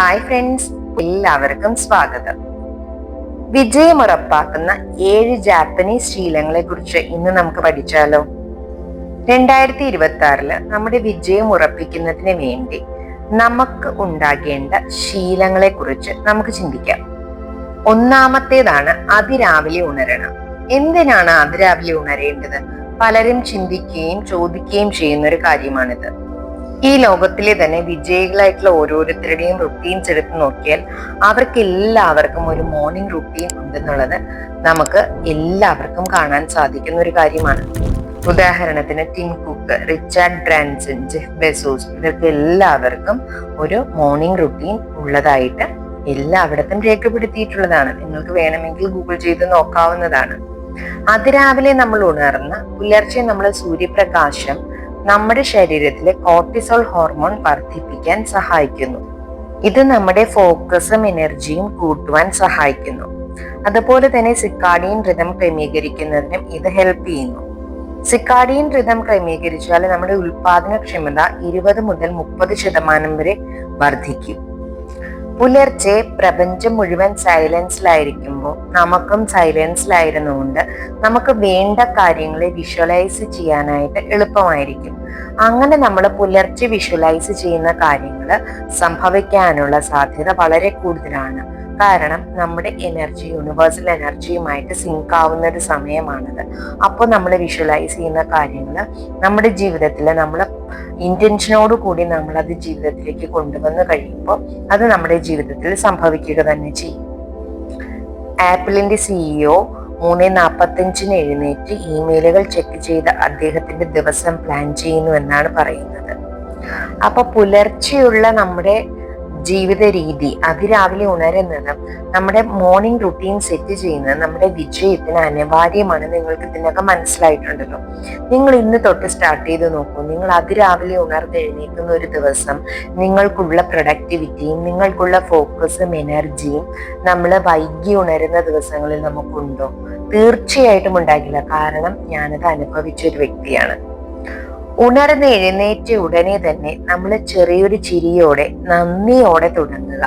Hi friends, എല്ലാവർക്കും സ്വാഗതം. വിജയമുറപ്പാക്കുന്ന 7 Japanese ശീലങ്ങളെ കുറിച്ച് ഇന്ന് നമുക്ക് പഠിച്ചാലോ. 2026 നമ്മുടെ വിജയം ഉറപ്പിക്കുന്നതിന് വേണ്ടി നമുക്ക് ഉണ്ടാകേണ്ട ശീലങ്ങളെ കുറിച്ച് നമുക്ക് ചിന്തിക്കാം. ഒന്നാമത്തേതാണ് അതിരാവിലെ ഉണരണം. എന്തിനാണ് അതിരാവിലെ ഉണരേണ്ടത്? പലരും ചിന്തിക്കുകയും ചോദിക്കുകയും ചെയ്യുന്ന ഒരു കാര്യമാണിത്. ഈ ലോകത്തിലെ തന്നെ വിജയികളായിട്ടുള്ള ഓരോരുത്തരുടെയും റുട്ടീൻസ് എടുത്ത് നോക്കിയാൽ അവർക്ക് എല്ലാവർക്കും ഒരു മോർണിംഗ് റുട്ടീൻ ഉണ്ടെന്നുള്ളത് നമുക്ക് എല്ലാവർക്കും കാണാൻ സാധിക്കുന്ന ഒരു കാര്യമാണ്. ഉദാഹരണത്തിന് Tim cook, Richard Branson, Jeff Bezos, ഇവർക്ക് എല്ലാവർക്കും ഒരു മോർണിംഗ് റുട്ടീൻ ഉള്ളതായിട്ട് എല്ലായിടത്തും രേഖപ്പെടുത്തിയിട്ടുള്ളതാണ്. നിങ്ങൾക്ക് വേണമെങ്കിൽ ഗൂഗിൾ ചെയ്ത് നോക്കാവുന്നതാണ്. അതിരാവിലെ നമ്മൾ ഉണർന്ന് പുലർച്ചെ നമ്മൾ സൂര്യപ്രകാശം നമ്മുടെ ശരീരത്തിലെ കോർട്ടിസോൾ ഹോർമോൺ വർദ്ധിപ്പിക്കാൻ സഹായിക്കുന്നു. ഇത് നമ്മുടെ ഫോക്കസും എനർജിയും കൂട്ടുവാൻ സഹായിക്കുന്നു. അതുപോലെ തന്നെ സിക്കാഡിയൻ റിതം ക്രമീകരിക്കുന്നതിനും ഇത് ഹെൽപ്പ് ചെയ്യുന്നു. സിക്കാഡിയൻ റിതം ക്രമീകരിച്ചാൽ നമ്മുടെ ഉൽപാദനക്ഷമത 20 മുതൽ 30% വരെ വർദ്ധിക്കും. പുലർച്ചെ പ്രപഞ്ചം മുഴുവൻ സൈലൻസിലായിരിക്കുമ്പോൾ നമുക്കും സൈലൻസിലായിരുന്നുകൊണ്ട് നമുക്ക് വേണ്ട കാര്യങ്ങളെ വിഷ്വലൈസ് ചെയ്യാനായിട്ട് എളുപ്പമായിരിക്കും. അങ്ങനെ നമ്മൾ പുലർച്ചെ വിഷ്വലൈസ് ചെയ്യുന്ന കാര്യങ്ങൾ സംഭവിക്കാനുള്ള സാധ്യത വളരെ കൂടുതലാണ്. കാരണം നമ്മുടെ എനർജി യൂണിവേഴ്സൽ എനർജിയുമായിട്ട് സിങ്ക് ആവുന്ന ഒരു സമയമാണത്. അപ്പോൾ നമ്മൾ വിഷ്വലൈസ് ചെയ്യുന്ന കാര്യങ്ങൾ നമ്മുടെ ജീവിതത്തിൽ നമ്മൾ ഇന്റൻഷനോട് കൂടി നമ്മൾ അത് ജീവിതത്തിലേക്ക് കൊണ്ടുവന്ന് കഴിയുമ്പോൾ അത് നമ്മുടെ ജീവിതത്തിൽ സംഭവിക്കുക തന്നെ ചെയ്യും. ആപ്പിളിന്റെ CEO 3:45 എഴുന്നേറ്റ് ഇമെയിലുകൾ ചെക്ക് ചെയ്ത് അദ്ദേഹത്തിന്റെ ദിവസം പ്ലാൻ ചെയ്യുന്നു എന്നാണ് പറയുന്നത്. അപ്പൊ പുലർച്ചെയുള്ള നമ്മുടെ ജീവിത രീതി, അതിരാവിലെ ഉണരുന്നത്, നമ്മുടെ മോർണിംഗ് റുട്ടീൻ സെറ്റ് ചെയ്യുന്നത് നമ്മുടെ വിജയത്തിന് അനിവാര്യമാണ്. നിങ്ങൾക്ക് ഇതിനൊക്കെ മനസ്സിലായിട്ടുണ്ടല്ലോ. നിങ്ങൾ ഇന്ന് തൊട്ട് സ്റ്റാർട്ട് ചെയ്ത് നോക്കൂ. നിങ്ങൾ അതിരാവിലെ ഉണർന്നെഴുന്നേൽക്കുന്ന ഒരു ദിവസം നിങ്ങൾക്കുള്ള പ്രൊഡക്ടിവിറ്റിയും നിങ്ങൾക്കുള്ള ഫോക്കസും എനർജിയും നമ്മൾ വൈകി ഉണരുന്ന ദിവസങ്ങളിൽ നമുക്കുണ്ടോ? തീർച്ചയായിട്ടും ഉണ്ടാകില്ല. കാരണം ഞാനത് അനുഭവിച്ച ഒരു വ്യക്തിയാണ്. ഉണർന്ന് എഴുന്നേറ്റ ഉടനെ തന്നെ നമ്മൾ ചെറിയൊരു ചിരിയോടെ, നന്ദിയോടെ തുടങ്ങുക.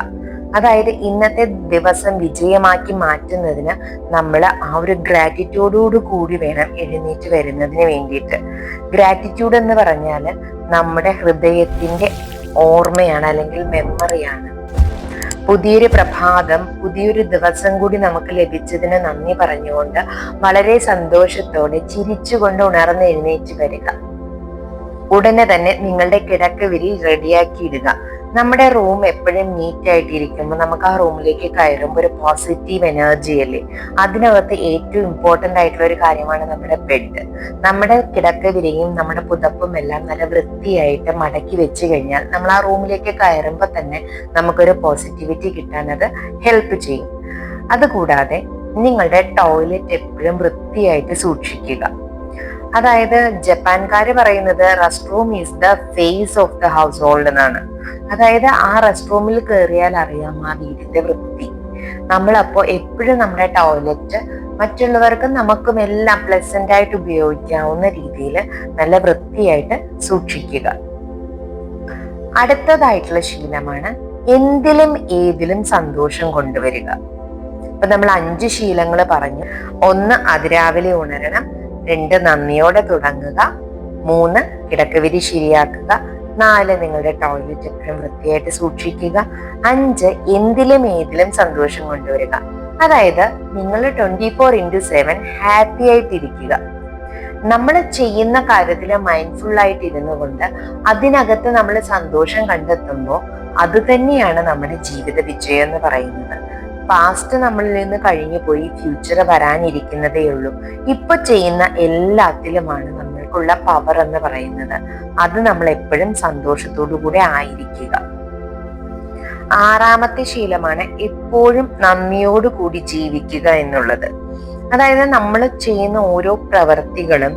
അതായത് ഇന്നത്തെ ദിവസം വിജയമാക്കി മാറ്റുന്നതിന് നമ്മൾ ആ ഒരു ഗ്രാറ്റിറ്റ്യൂഡോട് കൂടി വേണം എഴുന്നേറ്റ് വരുന്നതിന് വേണ്ടിയിട്ട്. ഗ്രാറ്റിറ്റ്യൂഡ് എന്ന് പറഞ്ഞാൽ നമ്മുടെ ഹൃദയത്തിന്റെ ഓർമ്മയാണ്, അല്ലെങ്കിൽ മെമ്മറിയാണ്. പുതിയൊരു പ്രഭാതം, പുതിയൊരു ദിവസം കൂടി നമുക്ക് ലഭിച്ചതിന് നന്ദി പറഞ്ഞുകൊണ്ട് വളരെ സന്തോഷത്തോടെ ചിരിച്ചുകൊണ്ട് ഉണർന്ന് എഴുന്നേറ്റ് വരിക. ഉടനെ തന്നെ നിങ്ങളുടെ കിടക്കവിരി റെഡിയാക്കി ഇടുക. നമ്മുടെ റൂം എപ്പോഴും നീറ്റ് ആയിട്ടിരിക്കുമ്പോൾ നമുക്ക് ആ റൂമിലേക്ക് കയറുമ്പോൾ ഒരു പോസിറ്റീവ് എനർജി അല്ലേ. അതിനകത്ത് ഏറ്റവും ഇമ്പോർട്ടൻ്റ് ആയിട്ടുള്ള ഒരു കാര്യമാണ് നമ്മുടെ ബെഡ്. നമ്മുടെ കിടക്കവിരിയും നമ്മുടെ പുതപ്പും എല്ലാം നല്ല വൃത്തിയായിട്ട് മടക്കി വെച്ച് കഴിഞ്ഞാൽ നമ്മൾ ആ റൂമിലേക്ക് കയറുമ്പോൾ തന്നെ നമുക്കൊരു പോസിറ്റിവിറ്റി കിട്ടാൻ അത് ഹെൽപ്പ് ചെയ്യും. അതുകൂടാതെ നിങ്ങളുടെ ടോയ്ലറ്റ് എപ്പോഴും വൃത്തിയായിട്ട് സൂക്ഷിക്കുക. അതായത് ജപ്പാൻകാര് പറയുന്നത് rest room is the face of the household എന്നാണ്. അതായത് ആ റെസ്റ്റ് റൂമിൽ കയറിയാൽ അറിയാം ആ വീടിന്റെ വൃത്തി. നമ്മളപ്പോ എപ്പോഴും നമ്മുടെ ടോയ്ലറ്റ് മറ്റുള്ളവർക്കും നമുക്കും എല്ലാം പ്ലസന്റ് ആയിട്ട് ഉപയോഗിക്കാവുന്ന രീതിയിൽ നല്ല വൃത്തിയായിട്ട് സൂക്ഷിക്കുക. അടുത്തതായിട്ടുള്ള ശീലമാണ് എന്തിലും ഏതിലും സന്തോഷം കൊണ്ടുവരിക. ഇപ്പൊ നമ്മൾ 5 ശീലങ്ങൾ പറഞ്ഞു. 1 അതിരാവിലെ ഉണരണം, 2 നന്ദിയോടെ തുടങ്ങുക, 3 കിടക്കവിരി ശരിയാക്കുക, 4 നിങ്ങളുടെ ടോയ്ലറ്റ് എപ്പോഴും വൃത്തിയായിട്ട് സൂക്ഷിക്കുക, 5 എന്തിലും ഏതിലും സന്തോഷം കൊണ്ടുവരിക. അതായത് നിങ്ങൾ 24/7 ഹാപ്പി ആയിട്ടിരിക്കുക. നമ്മൾ ചെയ്യുന്ന കാര്യത്തിൽ മൈൻഡ്ഫുൾ ആയിട്ട് ഇരുന്നു കൊണ്ട് അതിനകത്ത് നമ്മൾ സന്തോഷം കണ്ടെത്തുമ്പോൾ അത് തന്നെയാണ് നമ്മുടെ ജീവിത വിജയം എന്ന് പറയുന്നത്. പാസ്റ്റ് നമ്മളിൽ നിന്ന് കഴിഞ്ഞു പോയി, ഫ്യൂച്ചർ വരാനിരിക്കുന്നതേ ഉള്ളൂ. ഇപ്പൊ ചെയ്യുന്ന എല്ലാത്തിലുമാണ് നമ്മൾക്കുള്ള പവർ എന്ന് പറയുന്നത്. അത് നമ്മൾ എപ്പോഴും സന്തോഷത്തോടു കൂടെ ആയിരിക്കുക. 6ാമത്തെ ശീലമാണ് എപ്പോഴും നന്ദിയോടുകൂടി ജീവിക്കുക എന്നുള്ളത്. അതായത് നമ്മൾ ചെയ്യുന്ന ഓരോ പ്രവർത്തികളും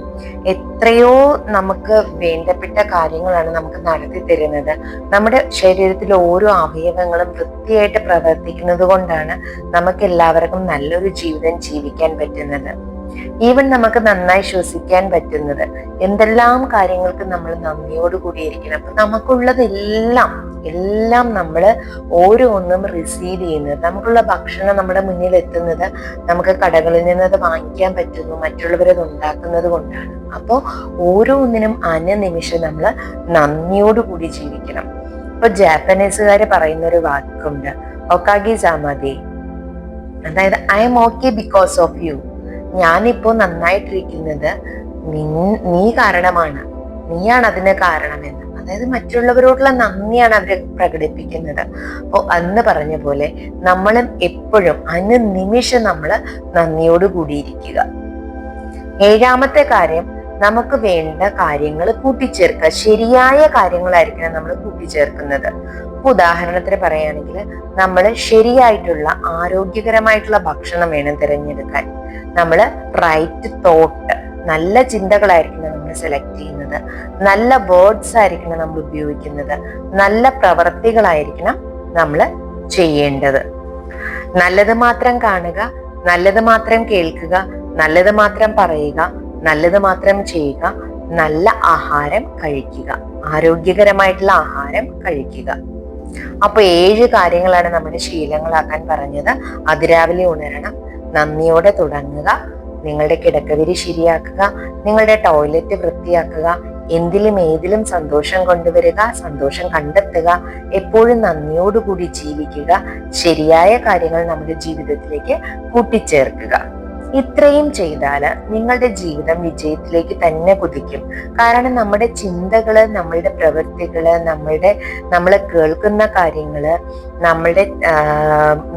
എത്രയോ നമുക്ക് വേണ്ടപ്പെട്ട കാര്യങ്ങളാണ് നമുക്ക് നടത്തി തരുന്നത്. നമ്മുടെ ശരീരത്തിലെ ഓരോ അവയവങ്ങളും വൃത്തിയായിട്ട് പ്രവർത്തിക്കുന്നത് കൊണ്ടാണ് നമുക്ക് എല്ലാവർക്കും നല്ലൊരു ജീവിതം ജീവിക്കാൻ പറ്റുന്നത്. ഈവൻ നമുക്ക് നന്നായി ശ്വസിക്കാൻ പറ്റുന്നത്. എന്തെല്ലാം കാര്യങ്ങൾക്ക് നമ്മൾ നന്ദിയോട് കൂടിയിരിക്കണം. അപ്പൊ നമുക്കുള്ളതെല്ലാം എല്ലാം നമ്മൾ ഓരോന്നും റിസീവ് ചെയ്യുന്നത്, നമുക്കുള്ള ഭക്ഷണം നമ്മുടെ മുന്നിൽ എത്തുന്നത് നമുക്ക് കടകളിൽ നിന്ന് അത് വാങ്ങിക്കാൻ പറ്റുന്നു, മറ്റുള്ളവരത് ഉണ്ടാക്കുന്നത് കൊണ്ടാണ്. അപ്പോൾ ഓരോന്നിനും അനുനിമിഷം നമ്മൾ നന്ദിയോടുകൂടി ജീവിക്കണം. ഇപ്പൊ ജാപ്പനീസുകാര് പറയുന്ന ഒരു വാക്കുണ്ട്, ഒക്കാഗി സാമതി, അതായത് I am okay because of you. ഞാനിപ്പോ നന്നായിട്ടിരിക്കുന്നത് നീ കാരണമാണ്, നീയാണ് അതിന് കാരണമെന്ന്. അതായത് മറ്റുള്ളവരോടുള്ള നന്ദിയാണ് അവര് പ്രകടിപ്പിക്കുന്നത്. അപ്പോൾ അന്ന് പറഞ്ഞ പോലെ നമ്മളും എപ്പോഴും അനുനിമിഷം നമ്മൾ നന്ദിയോട് കൂടിയിരിക്കുക. ഏഴാമത്തെ കാര്യം, നമുക്ക് വേണ്ട കാര്യങ്ങൾ കൂട്ടിച്ചേർക്കുക. ശരിയായ കാര്യങ്ങളായിരിക്കണം നമ്മൾ കൂട്ടിച്ചേർക്കുന്നത്. ഉദാഹരണത്തിന് പറയുകയാണെങ്കിൽ നമ്മൾ ശരിയായിട്ടുള്ള ആരോഗ്യകരമായിട്ടുള്ള ഭക്ഷണം വേണം തിരഞ്ഞെടുക്കാൻ. നമ്മൾ റൈറ്റ് തോട്ട്, നല്ല ചിന്തകളായിരിക്കണം നമ്മൾ സെലക്ട് ചെയ്യുന്നത്, നല്ല വേർഡ്സ് ആയിരിക്കണം നമ്മൾ ഉപയോഗിക്കുന്നത്, നല്ല പ്രവർത്തികളായിരിക്കണം നമ്മൾ ചെയ്യേണ്ടത്. നല്ലത് മാത്രം കാണുക, നല്ലത് മാത്രം കേൾക്കുക, നല്ലത് മാത്രം പറയുക, നല്ലത് മാത്രം ചെയ്യുക, നല്ല ആഹാരം കഴിക്കുക, ആരോഗ്യകരമായിട്ടുള്ള ആഹാരം കഴിക്കുക. അപ്പൊ 7 കാര്യങ്ങളാണ് നമ്മുടെ ശീലങ്ങളാക്കാൻ പറഞ്ഞത്. അതിരാവിലെ ഉണരണം, നന്ദിയോടെ തുടങ്ങുക, നിങ്ങളുടെ കിടക്കവിരി ശരിയാക്കുക, നിങ്ങളുടെ ടോയ്ലറ്റ് വൃത്തിയാക്കുക, എന്തിലും ഏതിലും സന്തോഷം കൊണ്ടുവരിക, സന്തോഷം കണ്ടെത്തുക, എപ്പോഴും നന്ദിയോടുകൂടി ജീവിക്കുക, ശരിയായ കാര്യങ്ങൾ നമ്മുടെ ജീവിതത്തിലേക്ക് കൂട്ടിച്ചേർക്കുക. ഇത്രയും ചെയ്താൽ നിങ്ങളുടെ ജീവിതം വിജയത്തിലേക്ക് തന്നെ കുതിക്കും. കാരണം നമ്മുടെ ചിന്തകള്, നമ്മളുടെ പ്രവൃത്തികള്, നമ്മൾ കേൾക്കുന്ന കാര്യങ്ങള്,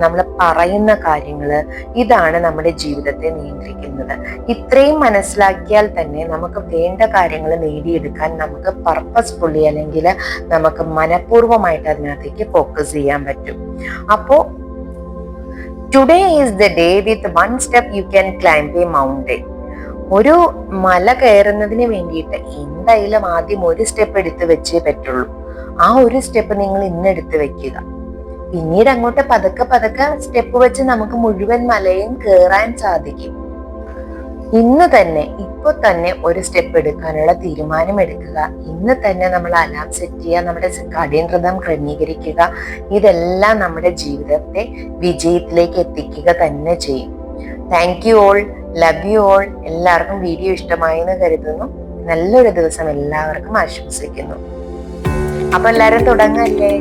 നമ്മൾ പറയുന്ന കാര്യങ്ങള്, ഇതാണ് നമ്മുടെ ജീവിതത്തെ നിയന്ത്രിക്കുന്നത്. ഇത്രയും മനസ്സിലാക്കിയാൽ തന്നെ നമുക്ക് വേണ്ട കാര്യങ്ങൾ നേടിയെടുക്കാൻ നമുക്ക് പർപ്പസ്ഫുള്ളി അല്ലെങ്കിൽ നമുക്ക് മനഃപൂർവ്വമായിട്ട് അതിനകത്തേക്ക് ഫോക്കസ് ചെയ്യാൻ പറ്റും. അപ്പോ Today is the day with one step you can climb a mountain. ഒരു മല കയറുന്നതിന് വേണ്ടിയിട്ട് എന്തായാലും ആദ്യം ഒരു സ്റ്റെപ്പ് എടുത്ത് വെച്ചേ പറ്റുള്ളൂ. ആ ഒരു സ്റ്റെപ്പ് നിങ്ങൾ ഇന്ന് എടുത്ത് വെക്കുക. പിന്നീട് അങ്ങോട്ട് പതുക്കെ പതുക്കെ സ്റ്റെപ്പ് വെച്ച് നമുക്ക് മുഴുവൻ മലയും കയറാൻ സാധിക്കും. ഇന്ന് തന്നെ, ഇപ്പൊ തന്നെ ഒരു സ്റ്റെപ്പ് എടുക്കാനുള്ള തീരുമാനം എടുക്കുക. ഇന്ന് തന്നെ നമ്മൾ അലാം സെറ്റ് ചെയ്യുക, നമ്മുടെ circadian rhythm ക്രമീകരിക്കുക. ഇതെല്ലാം നമ്മുടെ ജീവിതത്തെ വിജയത്തിലേക്ക് എത്തിക്കുക തന്നെ ചെയ്യും. Thank you all, love you all. എല്ലാവർക്കും വീഡിയോ ഇഷ്ടമായി എന്ന് കരുതുന്നു. നല്ലൊരു ദിവസം എല്ലാവർക്കും ആശംസിക്കുന്നു. അപ്പൊ എല്ലാവരും തുടങ്ങല്ലേ.